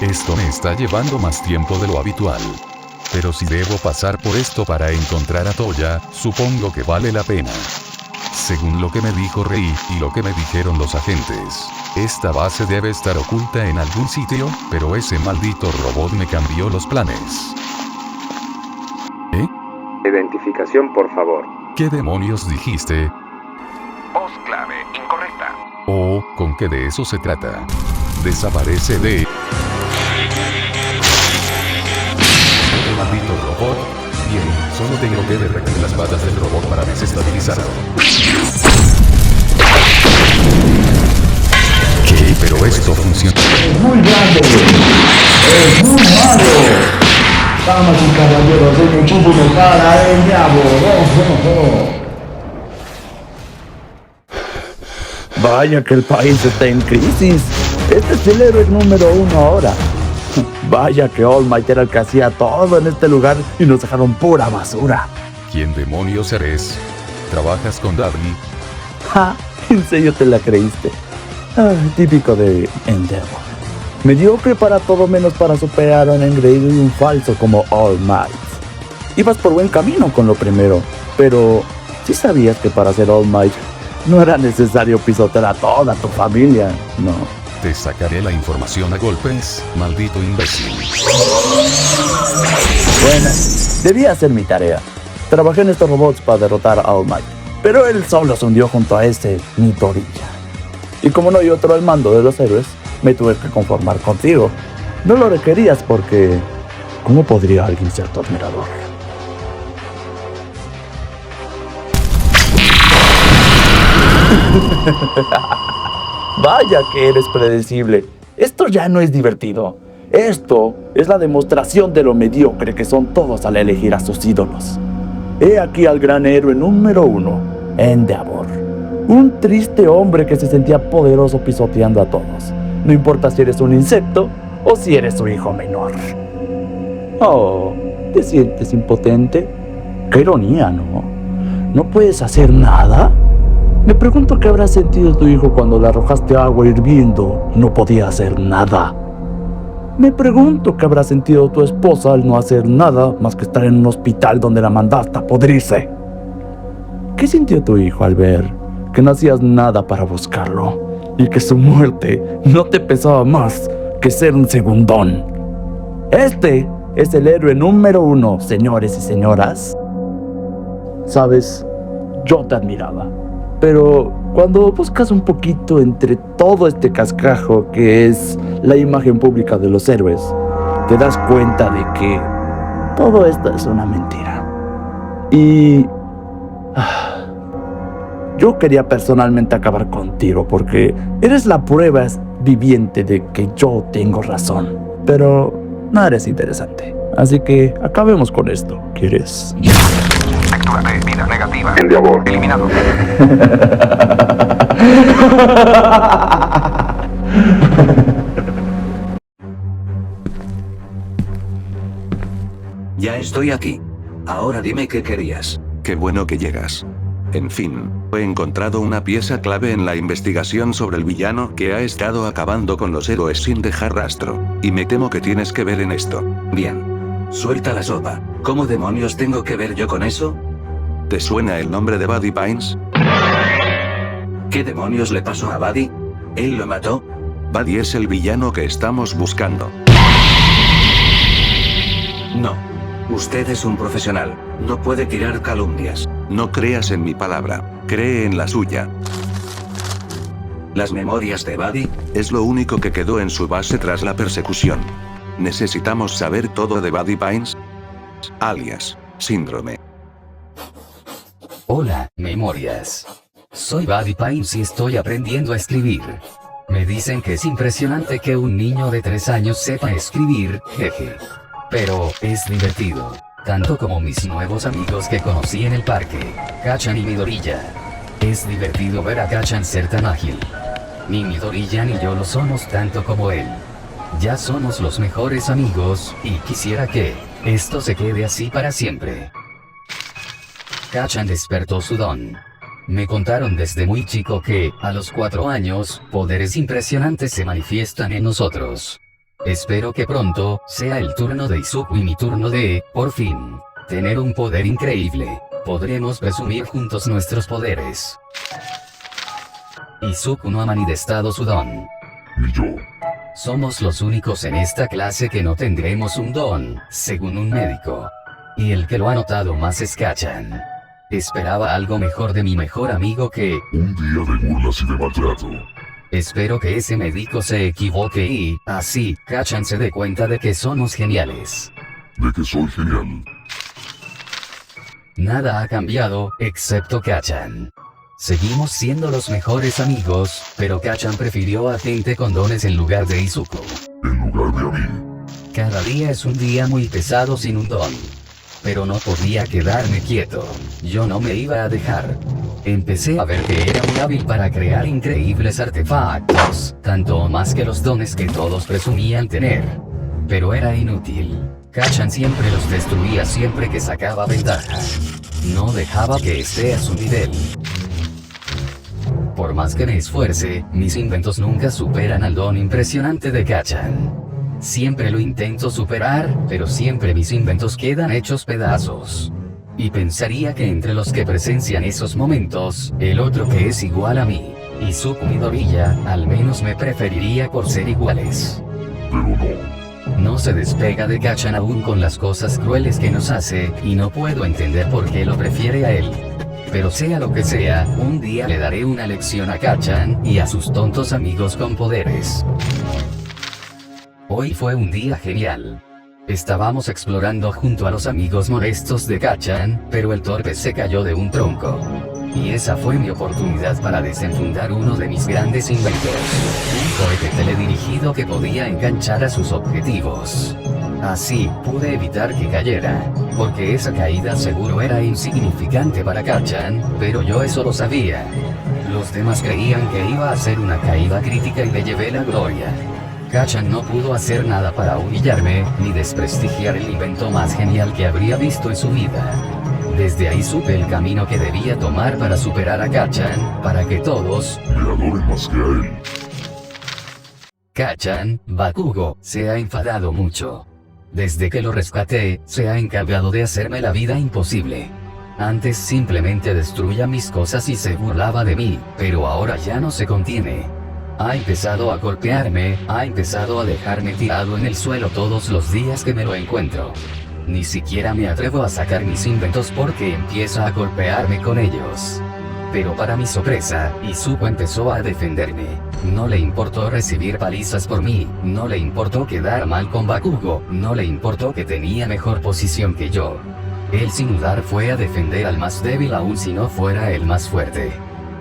Esto me está llevando más tiempo de lo habitual. Pero si debo pasar por esto para encontrar a Toya, supongo que vale la pena. Según lo que me dijo Rei, y lo que me dijeron los agentes, esta base debe estar oculta en algún sitio, pero ese maldito robot me cambió los planes. ¿Eh? Identificación, por favor. ¿Qué demonios dijiste? Voz clave incorrecta. Oh, ¿con qué de eso se trata? Desaparece de... ¿Otro maldito robot? Bien, solo tengo que derretir las patas del robot para desestabilizarlo. ¿Qué? Pero esto funciona. Es muy grande. Es muy malo. Damas y caballeros, de mi público para el diablo. Vaya que el país está en crisis. Este es el héroe número 1 ahora. Vaya que All Might era el que hacía todo en este lugar y nos dejaron pura basura. ¿Quién demonios eres? ¿Trabajas con Davi? Ja, ¿en serio te la creíste? Típico de Endeavor. Mediocre para todo menos para superar a un engreído y un falso como All Might. Ibas por buen camino con lo primero, pero ¿sí sabías que para ser All Might no era necesario pisotear a toda tu familia? No. Te sacaré la información a golpes, maldito imbécil. Bueno, debía hacer mi tarea. Trabajé en estos robots para derrotar a All Might, pero él solo se hundió junto a ese Midoriya. Y como no hay otro al mando de los héroes, me tuve que conformar contigo. No lo requerías porque... ¿cómo podría alguien ser tu admirador? Vaya que eres predecible. Esto ya no es divertido. Esto es la demostración de lo mediocre que son todos al elegir a sus ídolos. He aquí al gran héroe número 1, Endeavor. Un triste hombre que se sentía poderoso pisoteando a todos. No importa si eres un insecto o si eres su hijo menor. Oh, ¿te sientes impotente? Qué ironía, ¿no? ¿No puedes hacer nada? Me pregunto qué habrá sentido tu hijo cuando le arrojaste agua hirviendo y no podía hacer nada. Me pregunto qué habrá sentido tu esposa al no hacer nada más que estar en un hospital donde la mandaste a podrirse. ¿Qué sintió tu hijo al ver que no hacías nada para buscarlo y que su muerte no te pesaba más que ser un segundón? Este es el héroe número 1, señores y señoras. Sabes, yo te admiraba. Pero cuando buscas un poquito entre todo este cascajo que es la imagen pública de los héroes, te das cuenta de que todo esto es una mentira. Y... yo quería personalmente acabar contigo porque eres la prueba viviente de que yo tengo razón. Pero no eres interesante. Así que acabemos con esto, ¿quieres? Lectura de vida negativa. Endeavor. Eliminado. Ya estoy aquí. Ahora dime qué querías. Qué bueno que llegas. En fin, he encontrado una pieza clave en la investigación sobre el villano que ha estado acabando con los héroes sin dejar rastro. Y me temo que tienes que ver en esto. Bien. Suelta la sopa. ¿Cómo demonios tengo que ver yo con eso? ¿Te suena el nombre de Buddy Pines? ¿Qué demonios le pasó a Buddy? ¿Él lo mató? Buddy es el villano que estamos buscando. No. Usted es un profesional. No puede tirar calumnias. No creas en mi palabra. Cree en la suya. ¿Las memorias de Buddy? Es lo único que quedó en su base tras la persecución. Necesitamos saber todo de Buddy Pines, alias Síndrome. Hola, memorias. Soy Buddy Pines y estoy aprendiendo a escribir. Me dicen que es impresionante que un niño de 3 años sepa escribir, jeje. Pero es divertido, tanto como mis nuevos amigos que conocí en el parque, Kacchan y Midoriya. Es divertido ver a Kacchan ser tan ágil. Ni Midoriya ni yo lo somos tanto como él. Ya somos los mejores amigos, y quisiera que esto se quede así para siempre. Kacchan despertó su don. Me contaron desde muy chico que, a los 4 años, poderes impresionantes se manifiestan en nosotros. Espero que pronto sea el turno de Izuku y mi turno de, por fin, tener un poder increíble. Podremos presumir juntos nuestros poderes. Izuku no ha manifestado su don. Ni yo. Somos los únicos en esta clase que no tendremos un don, según un médico. Y el que lo ha notado más es Kacchan. Esperaba algo mejor de mi mejor amigo que... Un día de burlas y de maltrato. Espero que ese médico se equivoque y, así, Kacchan se dé cuenta de que somos geniales. De que soy genial. Nada ha cambiado, excepto Kacchan. Seguimos siendo los mejores amigos, pero Kacchan prefirió a gente con dones en lugar de Izuku. En lugar de a mí. Cada día es un día muy pesado sin un don. Pero no podía quedarme quieto. Yo no me iba a dejar. Empecé a ver que era muy hábil para crear increíbles artefactos, tanto o más que los dones que todos presumían tener. Pero era inútil. Kacchan siempre los destruía siempre que sacaba ventaja. No dejaba que esté a su nivel. Por más que me esfuerce, mis inventos nunca superan al don impresionante de Kacchan. Siempre lo intento superar, pero siempre mis inventos quedan hechos pedazos. Y pensaría que entre los que presencian esos momentos, el otro que es igual a mí, Izuku Midoriya, al menos me preferiría por ser iguales. Pero no. No se despega de Kacchan aún con las cosas crueles que nos hace, y no puedo entender por qué lo prefiere a él. Pero sea lo que sea, un día le daré una lección a Kacchan y a sus tontos amigos con poderes. Hoy fue un día genial. Estábamos explorando junto a los amigos molestos de Kacchan, pero el torpe se cayó de un tronco. Y esa fue mi oportunidad para desenfundar uno de mis grandes inventos. Un cohete teledirigido que podía enganchar a sus objetivos. Así, pude evitar que cayera, porque esa caída seguro era insignificante para Kacchan, pero yo eso lo sabía. Los demás creían que iba a ser una caída crítica y me llevé la gloria. Kacchan no pudo hacer nada para humillarme, ni desprestigiar el invento más genial que habría visto en su vida. Desde ahí supe el camino que debía tomar para superar a Kacchan, para que todos Le adoren más que a él. Kacchan, Bakugo, se ha enfadado mucho. Desde que lo rescaté, se ha encargado de hacerme la vida imposible. Antes simplemente destruía mis cosas y se burlaba de mí, pero ahora ya no se contiene. Ha empezado a golpearme, ha empezado a dejarme tirado en el suelo todos los días que me lo encuentro. Ni siquiera me atrevo a sacar mis inventos porque empieza a golpearme con ellos. Pero para mi sorpresa, Izuku empezó a defenderme. No le importó recibir palizas por mí, no le importó quedar mal con Bakugo, no le importó que tenía mejor posición que yo. Él sin dudar fue a defender al más débil aun si no fuera el más fuerte.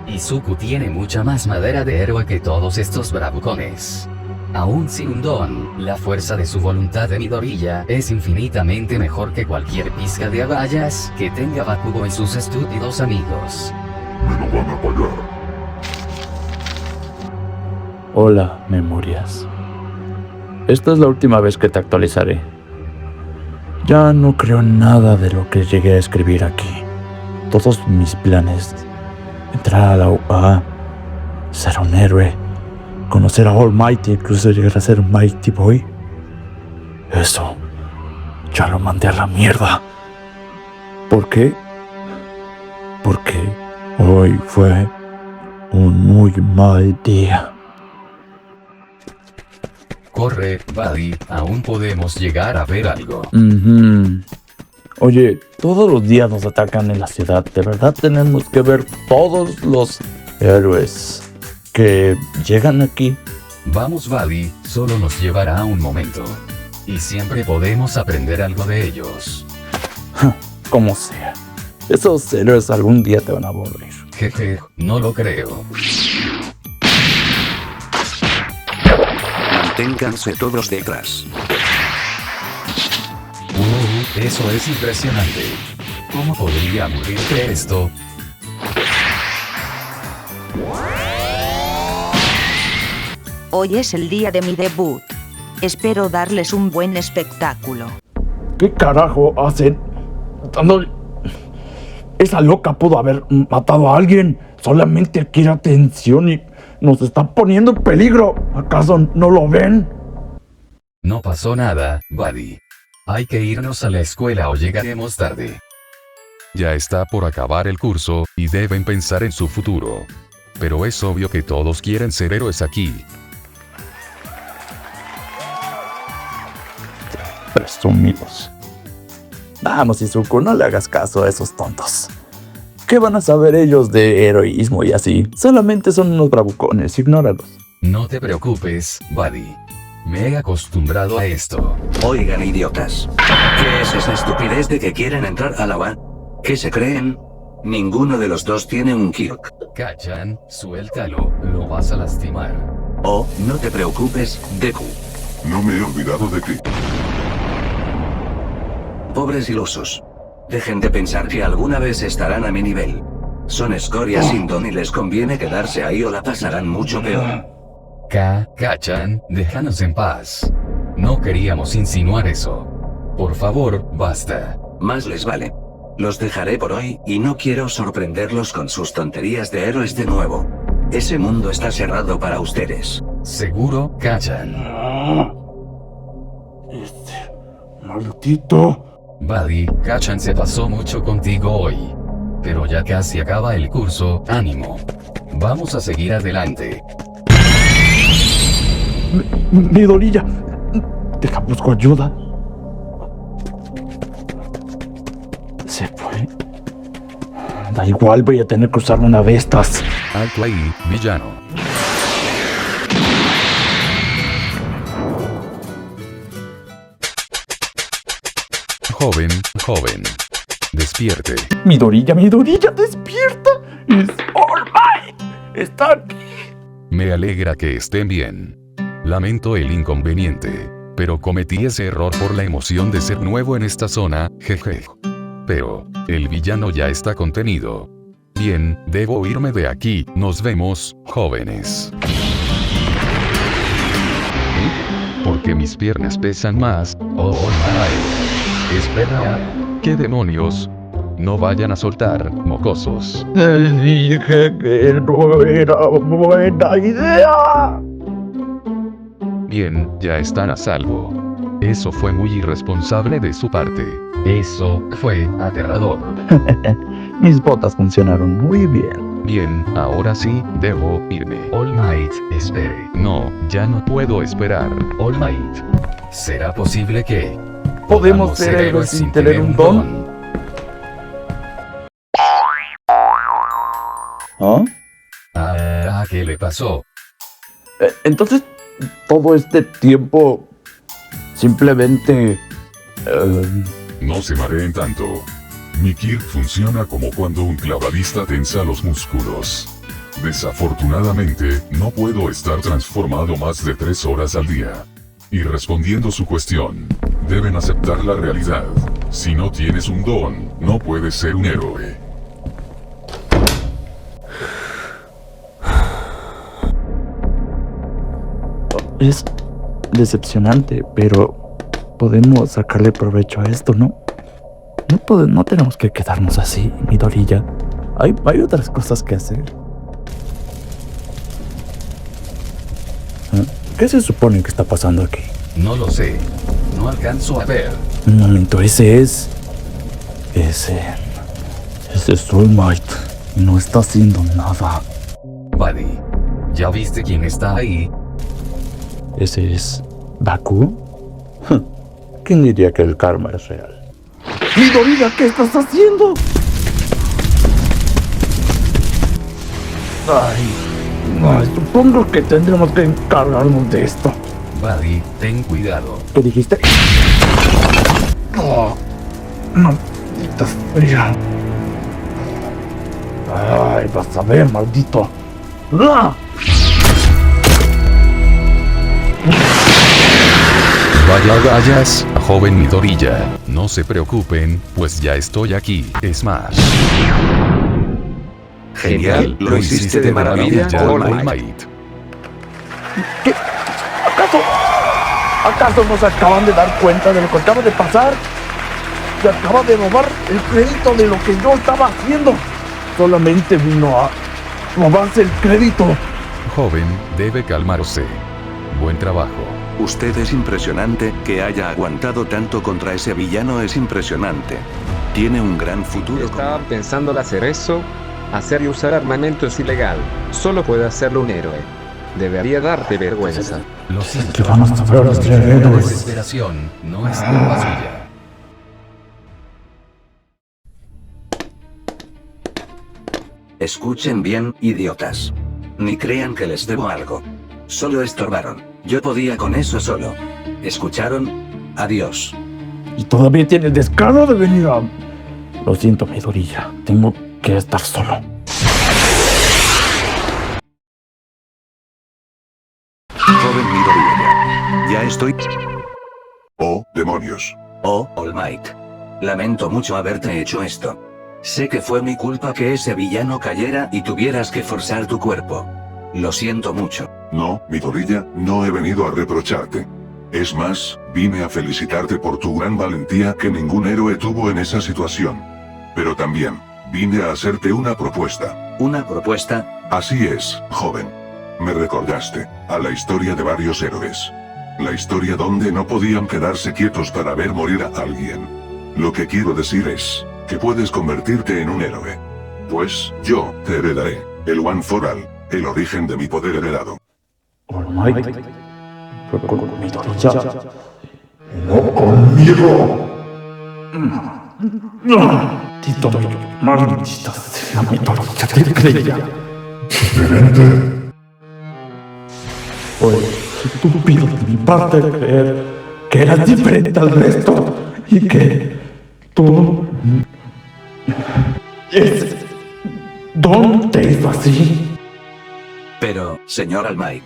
Izuku tiene mucha más madera de héroe que todos estos bravucones. Aún sin un don, la fuerza de su voluntad de Midoriya es infinitamente mejor que cualquier pizca de agallas que tenga Bakugo y sus estúpidos amigos. Me lo van a pagar. Hola, memorias. Esta es la última vez que te actualizaré. Ya no creo en nada de lo que llegué a escribir aquí. Todos mis planes, entrar a la UA, ser un héroe, conocer a All Might e incluso llegar a ser un Mighty Boy. Eso, ya lo mandé a la mierda. ¿Por qué? Porque hoy fue un muy mal día. Corre, Buddy, aún podemos llegar a ver algo. Oye, todos los días nos atacan en la ciudad. De verdad tenemos que ver todos los héroes que llegan aquí. Vamos, Buddy, solo nos llevará un momento. Y siempre podemos aprender algo de ellos. Como sea. Esos héroes algún día te van a aburrir. Jeje, no lo creo. Manténganse todos detrás. Eso es impresionante. ¿Cómo podría aburrirte esto? Hoy es el día de mi debut. Espero darles un buen espectáculo. ¿Qué carajo hacen? Dándole... Esa loca pudo haber matado a alguien. Solamente quiere atención y nos está poniendo en peligro. ¿Acaso no lo ven? No pasó nada, Buddy. Hay que irnos a la escuela o llegaremos tarde. Ya está por acabar el curso, y deben pensar en su futuro. Pero es obvio que todos quieren ser héroes aquí. Presumidos. Vamos, Izuku, no le hagas caso a esos tontos. ¿Qué van a saber ellos de heroísmo y así? Solamente son unos bravucones, ignóralos. No te preocupes, Buddy. Me he acostumbrado a esto. Oigan, idiotas. ¿Qué es esa estupidez de que quieren entrar a la UA? ¿Qué se creen? Ninguno de los dos tiene un Kirk. Kachan, suéltalo, lo vas a lastimar. Oh, no te preocupes, Deku. No me he olvidado de ti. Pobres ilusos. Dejen de pensar que alguna vez estarán a mi nivel. Son escoria sin don y les conviene quedarse ahí o la pasarán mucho peor. Kachan, déjanos en paz. No queríamos insinuar eso. Por favor, basta. Más les vale. Los dejaré por hoy y no quiero sorprenderlos con sus tonterías de héroes de nuevo. Ese mundo está cerrado para ustedes. ¿Seguro, Kachan? Maldito. Buddy, Kachan se pasó mucho contigo hoy. Pero ya casi acaba el curso, ánimo. Vamos a seguir adelante. Midoriya, deja busco ayuda. Se fue. Da igual, voy a tener que usar una de estas. Alto ahí, villano. Joven, despierte. Midoriya, despierta. Es All Might. Está aquí. Me alegra que estén bien. Lamento el inconveniente, pero cometí ese error por la emoción de ser nuevo en esta zona, jeje. Pero, el villano ya está contenido. Bien, debo irme de aquí, nos vemos, jóvenes. Porque mis piernas pesan más. Oh my. Espera. ¿Qué demonios? No vayan a soltar, mocosos. Dije que no era buena idea. Bien, ya están a salvo. Eso fue muy irresponsable de su parte. Eso fue aterrador. Mis botas funcionaron muy bien. Bien, ahora sí, debo irme. All Might, espere. No, ya no puedo esperar. All Might. ¿Será posible que Podemos ser héroes sin tener un don? ¿Ah? ¿Qué le pasó? Entonces, todo este tiempo simplemente... No se mareen tanto. Mi Kirk funciona como cuando un clavadista tensa los músculos. Desafortunadamente, no puedo estar transformado más de 3 horas al día. Y respondiendo su cuestión, deben aceptar la realidad. Si no tienes un don, no puedes ser un héroe. Es decepcionante, pero podemos sacarle provecho a esto, ¿no? No tenemos que quedarnos así, Midoriya. Hay otras cosas que hacer. ¿Qué se supone que está pasando aquí? No lo sé. No alcanzo a ver. Un momento, ese es All Might. No está haciendo nada. Buddy, ¿ya viste quién está ahí? ¿Ese es Baku? ¿Quién diría que el karma es real? ¡Midoriya, ¿qué estás haciendo? Ay, supongo que tendremos que encargarnos de esto. Buddy, ten cuidado. ¿Qué dijiste? Oh, maldita sea. Ay, vas a ver, maldito. ¡Ah! Vayas, joven Midoriya. No se preocupen, pues ya estoy aquí. Es más. Genial, lo hiciste de maravilla, All Might. ¿Qué? ¿Acaso no se acaban de dar cuenta de lo que acaba de pasar? Se acaba de robar el crédito de lo que yo estaba haciendo. Solamente vino a robarse el crédito. Joven, debe calmarse. Buen trabajo. Usted es impresionante, que haya aguantado tanto contra ese villano es impresionante. Tiene un gran futuro. Estaba pensando hacer eso. Hacer y usar armamento es ilegal. Solo puede hacerlo un héroe. Debería darte vergüenza. Lo siento. ¿Qué van a saber los La héroes? desesperación no es culpa suya. Escuchen bien, idiotas. Ni crean que les debo algo. Solo estorbaron. Yo podía con eso solo. ¿Escucharon? Adiós. Y todavía tiene el descaro de venir a... Lo siento, Midoriya. Tengo que estar solo. Joven Midoriya. Ya estoy... Oh, demonios. Oh, All Might. Lamento mucho haberte hecho esto. Sé que fue mi culpa que ese villano cayera y tuvieras que forzar tu cuerpo. Lo siento mucho. No, Midoriya, no he venido a reprocharte. Es más, vine a felicitarte por tu gran valentía que ningún héroe tuvo en esa situación. Pero también, vine a hacerte una propuesta. ¿Una propuesta? Así es, joven. Me recordaste a la historia de varios héroes. La historia donde no podían quedarse quietos para ver morir a alguien. Lo que quiero decir es, que puedes convertirte en un héroe. Pues, yo, te heredaré, el One for All, el origen de mi poder heredado. All Might. Pero con Midoriya. No conmigo. Tito, maldita sea Midoriya, te creía diferente. Fue estúpido de mi parte creer que eras diferente al resto y que tú... Ese don te hizo así. Pero, señor All Might,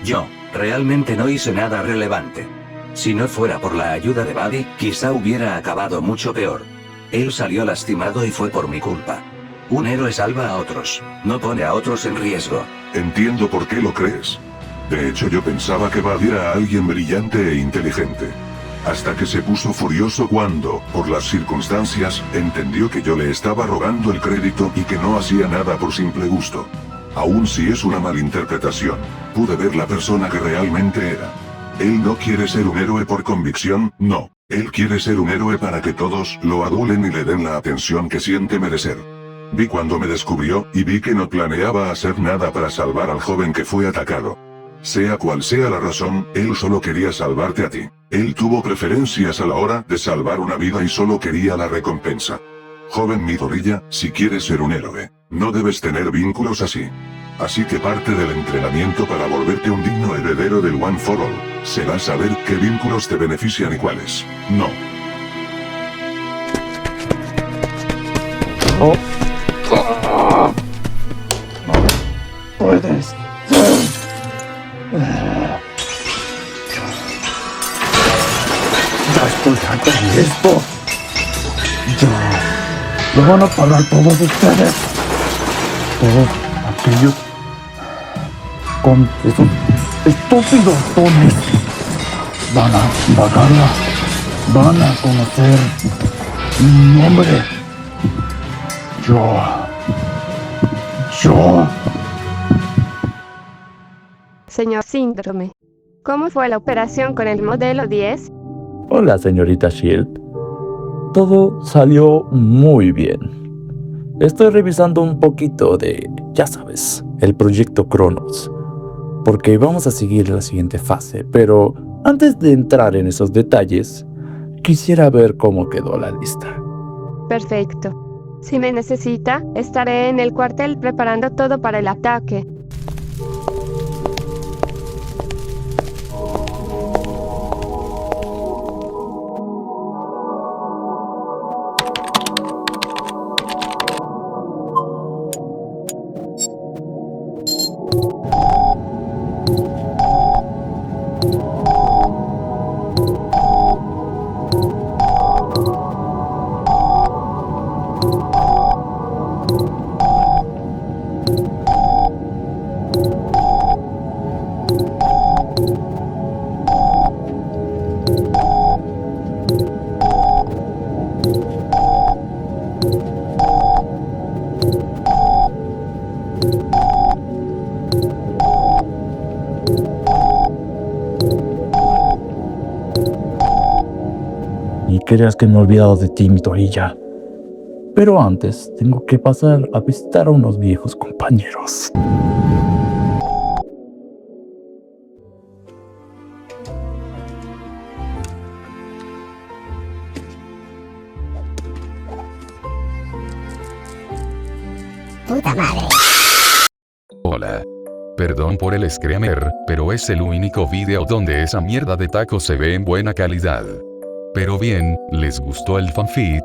yo, realmente no hice nada relevante. Si no fuera por la ayuda de Buddy, quizá hubiera acabado mucho peor. Él salió lastimado y fue por mi culpa. Un héroe salva a otros, no pone a otros en riesgo. Entiendo por qué lo crees. De hecho, yo pensaba que Buddy era alguien brillante e inteligente. Hasta que se puso furioso cuando, por las circunstancias, entendió que yo le estaba rogando el crédito y que no hacía nada por simple gusto. Aun si es una malinterpretación, pude ver la persona que realmente era. Él no quiere ser un héroe por convicción, no. Él quiere ser un héroe para que todos lo adulen y le den la atención que siente merecer. Vi cuando me descubrió, y vi que no planeaba hacer nada para salvar al joven que fue atacado. Sea cual sea la razón, él solo quería salvarte a ti. Él tuvo preferencias a la hora de salvar una vida y solo quería la recompensa. Joven Midoriya, si quieres ser un héroe, no debes tener vínculos así. Así que parte del entrenamiento para volverte un digno heredero del One for All, será saber qué vínculos te benefician y cuáles no. No puedes ser. Ya estoy harto de esto. Ya lo van a pagar todos ustedes. Todos aquellos con esos estúpidos dones van a pagarla. Van a conocer mi nombre. Yo. Señor Síndrome, ¿cómo fue la operación con el modelo 10? Hola, señorita Shield. Todo salió muy bien. Estoy revisando un poquito de, ya sabes, el proyecto Cronos, porque vamos a seguir la siguiente fase, pero antes de entrar en esos detalles, quisiera ver cómo quedó la lista. Perfecto. Si me necesita, estaré en el cuartel preparando todo para el ataque. Ni creas que me he olvidado de ti, mi Torilla. Pero antes, tengo que pasar a visitar a unos viejos compañeros. Puta madre. Hola. Perdón por el screamer, pero es el único video donde esa mierda de taco se ve en buena calidad. Pero bien, ¿les gustó el fanfic?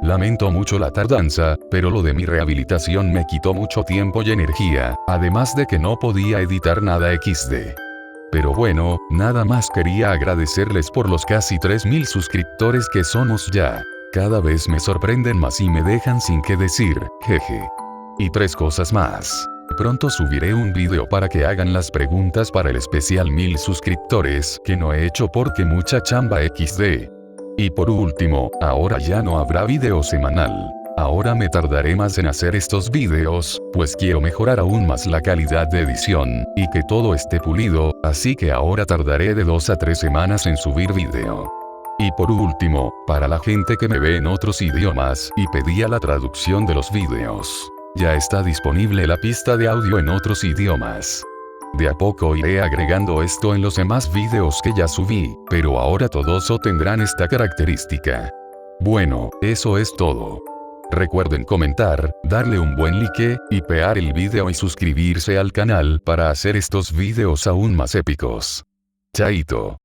Lamento mucho la tardanza, pero lo de mi rehabilitación me quitó mucho tiempo y energía, además de que no podía editar nada XD. Pero bueno, nada más quería agradecerles por los casi 3000 suscriptores que somos ya. Cada vez me sorprenden más y me dejan sin qué decir, jeje. Y 3 cosas más. Pronto subiré un video para que hagan las preguntas para el especial 1000 suscriptores que no he hecho porque mucha chamba XD. Y por último, ahora ya no habrá video semanal. Ahora me tardaré más en hacer estos videos, pues quiero mejorar aún más la calidad de edición, y que todo esté pulido, así que ahora tardaré de 2 a 3 semanas en subir video. Y por último, para la gente que me ve en otros idiomas y pedía la traducción de los videos. Ya está disponible la pista de audio en otros idiomas. De a poco iré agregando esto en los demás videos que ya subí, pero ahora todos tendrán esta característica. Bueno, eso es todo. Recuerden comentar, darle un buen like, y pegar el video y suscribirse al canal para hacer estos videos aún más épicos. Chaito.